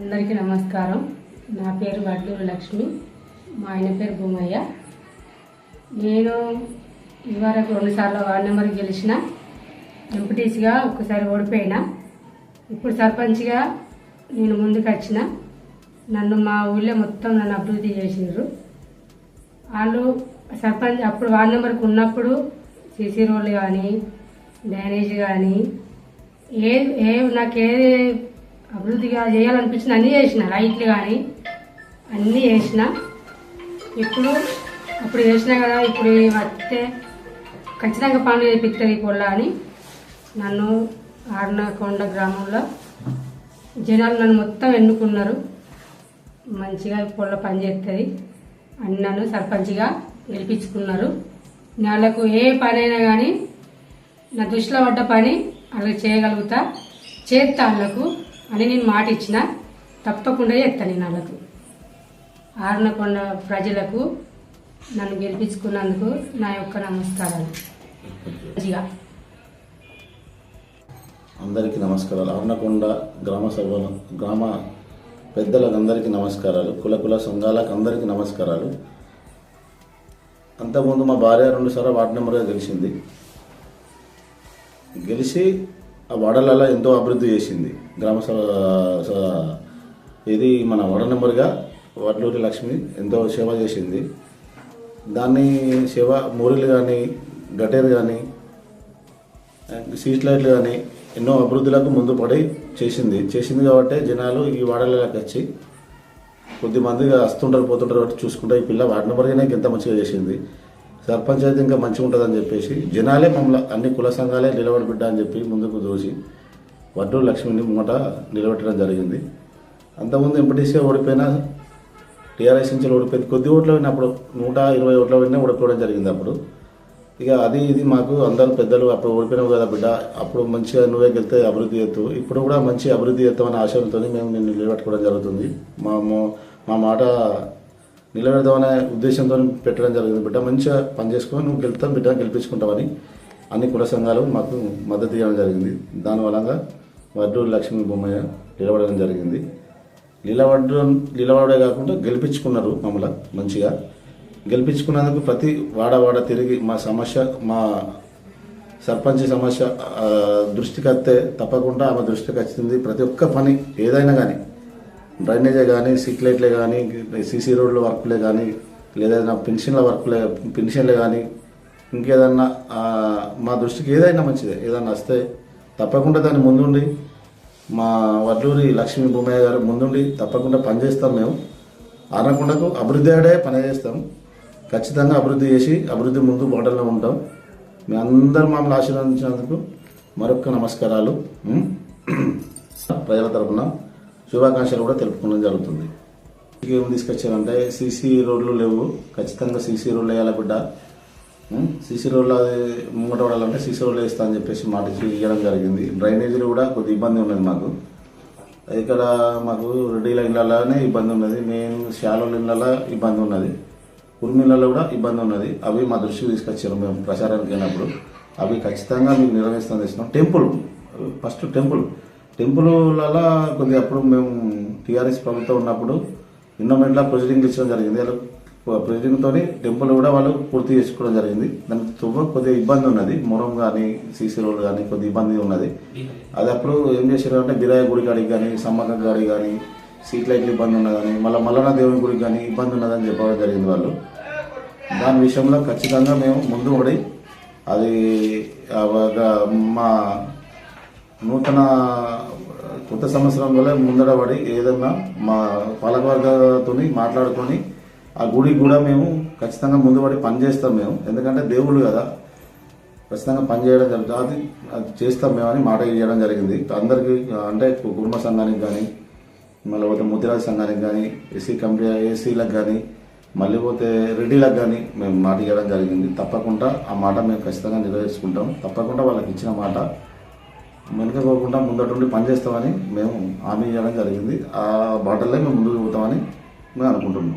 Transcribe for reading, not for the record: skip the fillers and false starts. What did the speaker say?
అందరికీ నమస్కారం. నా పేరు వడ్లూరు లక్ష్మి, మా ఆయన పేరు భూమయ్య. నేను ఇదివరకు 2 సార్లు వార్డు నెంబర్కి గెలిచిన, ఎంపీటీసీగా ఒకసారి ఓడిపోయినా. ఇప్పుడు సర్పంచ్గా నేను ముందుకు వచ్చిన. నన్ను మా ఊళ్ళో మొత్తం నన్ను అభివృద్ధి చేసినారు వాళ్ళు. సర్పంచ్ అప్పుడు వార్డు నెంబర్కి ఉన్నప్పుడు సీసీ రోడ్లు కానీ, డ్రైనేజ్ కానీ, నాకు అభివృద్ధిగా చేయాలనిపించింది అన్నీ చేసిన. లైట్లు కానీ అన్నీ చేసిన. అప్పుడు చేసినా కదా, ఇప్పుడు వస్తే ఖచ్చితంగా పనులు చేపిస్తుంది పొల్ల అని నన్ను ఆర్నకొండ గ్రామంలో జనాలు నన్ను మొత్తం ఎన్నుకున్నారు. మంచిగా పొల్ల పని చేస్తుంది అని నన్ను సర్పంచ్గా గెలిపించుకున్నారు. వాళ్ళకు ఏ పని అయినా కానీ నా దృష్టిలో పడ్డ పని వాళ్ళకి చేయగలుగుతా, చేస్తా వాళ్ళకు అని నేను మాట ఇచ్చిన. తప్పకుండా చేస్తాను నేను వాళ్ళకు. ఆర్నకొండ ప్రజలకు నన్ను గెలిపించుకున్నందుకు నా యొక్క నమస్కారాలు. అందరికీ నమస్కారాలు. ఆర్నకొండ గ్రామ పెద్దలకు అందరికీ నమస్కారాలు. కుల సంఘాలకు అందరికీ నమస్కారాలు. అంతకుముందు మా భార్య 2 సార్లు వార్డు నెంబర్గా గెలిచి ఆ వార్డులలో ఎంతో అభివృద్ధి చేసింది. ఇది మన వార్డు నెంబర్గా వడ్లూరి లక్ష్మి ఎంతో సేవ చేసింది. దాన్ని సేవ మోరీలు కానీ, గటేరు కానీ, స్ట్రీట్ లైట్లు కానీ ఎన్నో అభివృద్ధులకు ముందు పడి చేసింది కాబట్టి జనాలు ఈ వార్డులలోకి వచ్చి కొద్దిమందిగా వస్తుంటారు పోతుంటారు కాబట్టి చూసుకుంటే ఈ పిల్ల వార్డు నెంబర్గానే ఎంత మంచిగా చేసింది. సర్పంచ్ అయితే ఇంకా మంచిగా ఉంటుందని చెప్పేసి జనాలే మమ్మల్ని అన్ని కుల సంఘాలే నిలబడి బిడ్డ అని చెప్పి ముందుకు దోసి వడ్లూరు లక్ష్మిని ముంగట నిలబెట్టడం జరిగింది. అంతకుముందు ఎంపీటీసీగా ఓడిపోయినా, టీఆర్ఎస్ నుంచి ఓడిపోయింది. కొద్ది ఓట్లు పోయినప్పుడు 120 ఓట్ల పోయినా ఓడిపోవడం జరిగింది. అప్పుడు ఇక ఇది మాకు అందరూ పెద్దలు అప్పుడు ఓడిపోయినావు కదా బిడ్డ, అప్పుడు మంచిగా నువ్వే గెలితే అభివృద్ధి చేస్తావు, ఇప్పుడు కూడా మంచి అభివృద్ధి చేస్తామనే ఆశయంతో మేము నిన్ను నిలబెట్టుకోవడం జరుగుతుంది. మా మాట నిలబెడదామనే ఉద్దేశంతో పెట్టడం జరిగింది. బిడ్డ మంచిగా పనిచేసుకొని నువ్వు గెలుస్తావు బిడ్డ, గెలిపించుకుంటామని అన్ని కుల సంఘాలు మాకు మద్దతు ఇవ్వడం జరిగింది. దానివల్ల వడ్లూరు లక్ష్మీ బొమ్మయ్య నిలబడడం జరిగింది. నిలబడే కాకుండా గెలిపించుకున్నారు మమ్మల్ని. మంచిగా గెలిపించుకున్నందుకు ప్రతి వాడ తిరిగి మా సర్పంచ్ సమస్య దృష్టికి వస్తే తప్పకుండా ఆమె దృష్టికి వచ్చింది. ప్రతి ఒక్క పని ఏదైనా కానీ, డ్రైనేజే కానీ, స్ట్రీట్ లైట్లే కానీ, సీసీ రోడ్ల వర్క్లే కానీ, లేదా పెన్షన్లే కానీ, ఇంకేదన్నా మా దృష్టికి ఏదైనా మంచిదే ఏదన్నా వస్తే తప్పకుండా దాన్ని ముందుండి మా వడ్లూరి లక్ష్మీ భూమయ్య గారు ముందుండి తప్పకుండా పనిచేస్తాం. మేము ఆర్నకొండకు అభివృద్ధి ఆడే పని చేస్తాం. ఖచ్చితంగా అభివృద్ధి చేసి అభివృద్ధి ముందు బాటల్లో ఉంటాం. మీ అందరూ మమ్మల్ని ఆశీర్వదించినందుకు మరొక నమస్కారాలు. ప్రజల తరఫున శుభాకాంక్షలు కూడా తెలుపుకోవడం జరుగుతుంది. ఏం తీసుకొచ్చారంటే సీసీ రోడ్లు లేవు, ఖచ్చితంగా సీసీ రోడ్లు వేయాలి బిడ్డ, సీసీ రోడ్లు అది ముంగట పడాలంటే సీసీ రోడ్లు వేస్తా అని చెప్పేసి మాట ఇవ్వడం జరిగింది. డ్రైనేజీలు కూడా కొద్ది ఇబ్బంది ఉన్నది మాకు. ఇక్కడ మాకు రెడ్డిల ఇళ్ళలోనే ఇబ్బంది ఉన్నది, మెయిన్ శాలోళ్ళ ఇళ్ళలో ఇబ్బంది ఉన్నది, ఉర్మిళ్ళలో కూడా ఇబ్బంది ఉన్నది. అవి మా దృష్టికి తీసుకొచ్చారు మేము ప్రచారానికి వెళ్ళినప్పుడు. అవి ఖచ్చితంగా మీకు నిర్వహిస్తాం తెస్తున్నాం. ఫస్ట్ టెంపుల్లలో కొద్దిగా అప్పుడు మేము టీఆర్ఎస్ ప్రభుత్వం ఉన్నప్పుడు ఇన్నోమెంట్లో ప్రొసీడింగ్ ఇచ్చడం జరిగింది. ప్రొసీడింగ్తో టెంపుల్ కూడా వాళ్ళు పూర్తి చేసుకోవడం జరిగింది. దానికి కొద్దిగా ఇబ్బంది ఉన్నది. మొరం కానీ, సీసీ రోడ్ కానీ కొద్దిగా ఇబ్బంది ఉన్నది. అది అప్పుడు ఏం చేశారు అంటే బిరాయ గుడి కాడికి కానీ, సమ్మక్క గాడి కానీ, స్ట్రీట్ లైట్లు ఇబ్బంది ఉన్నదని, మల్లన్న దేవుని గుడికి కానీ ఇబ్బంది ఉన్నదని చెప్పడం జరిగింది వాళ్ళు. దాని విషయంలో ఖచ్చితంగా మేము ముందు పడి అది మా కొత్త సంవత్సరం వల్ల ముందర పడి ఏదన్నా మా పాలకవర్గంతో మాట్లాడుకొని ఆ గుడికి కూడా మేము ఖచ్చితంగా ముందు పడి పనిచేస్తాం మేము. ఎందుకంటే దేవుళ్ళు కదా, ఖచ్చితంగా పనిచేయడం జరుగుతుంది. అది చేస్తాం మేమని మాట ఇవ్వడం జరిగింది. అందరికీ అంటే కుటుంబ సంఘానికి కానీ, మళ్ళీ పోతే ముద్రాజ సంఘానికి కానీ, ఏసీలకు కానీ, మళ్ళీ పోతే రెడ్డిలకు కానీ మేము మాట ఇవ్వడం జరిగింది. తప్పకుండా ఆ మాట మేము ఖచ్చితంగా నెరవేర్చుకుంటాం. తప్పకుండా వాళ్ళకి ఇచ్చిన మాట వెనుకపోకుండా ముందటుండి పనిచేస్తామని మేము హామీ ఇవ్వడం జరిగింది. ఆ బాటల్లో మేము ముందుకు పోతామని మేము అనుకుంటున్నాం.